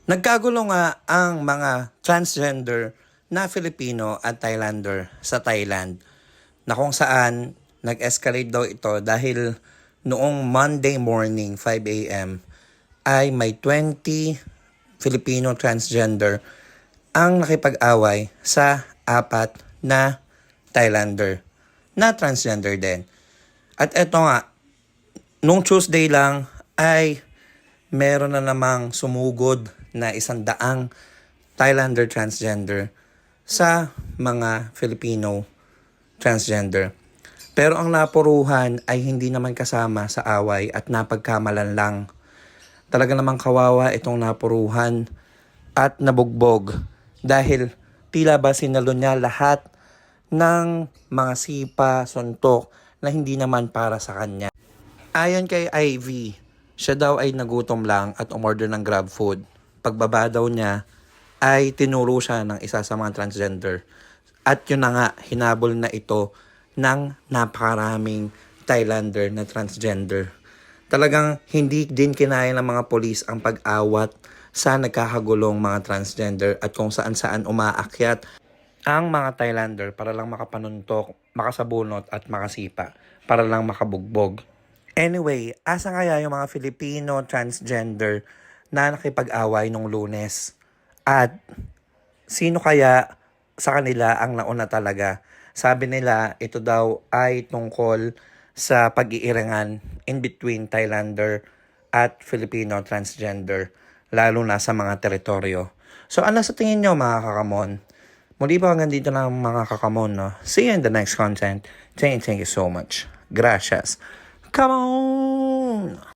Nagkagulo nga ang mga transgender na Filipino at Thailander sa Thailand na kung saan nag-escalate daw ito dahil noong Monday morning 5 a.m. ay may 20 Filipino transgender ang nakipag-away sa apat na Thailander na transgender din. At eto nga, nung Tuesday lang ay meron na namang sumugod na 100 Thailander transgender sa mga Filipino transgender. Pero ang napuruhan ay hindi naman kasama sa away at napagkamalan lang. Talaga namang kawawa itong napuruhan at nabugbog dahil tila ba sinalo niya lahat ng mga sipa, suntok na hindi naman para sa kanya. Ayon kay Ivy, siya daw ay nagutom lang at umorder ng Grab food. Pagbaba daw niya ay tinuro siya ng isa sa mga transgender. At yun na nga, hinabol na ito ng napakaraming Thailander na transgender. Talagang hindi din kinaya ng mga polis ang pag-awat sa nagkakagulong mga transgender at kung saan-saan umaakyat ang mga Thailander para lang makapanuntok, makasabunot at makasipa, para lang makabugbog. Anyway, asa kaya yung mga Filipino transgender na nakipag-away nung Lunes? At sino kaya sa kanila ang nauna talaga? Sabi nila, ito daw ay tungkol sa pag-iiringan in between Thailander at Filipino transgender, lalo na sa mga teritoryo. So ano sa tingin nyo mga kakamon? Muli ba hanggang dito lang mga kakamon, no? See you in the next content. Thank you so much. Gracias. Come on!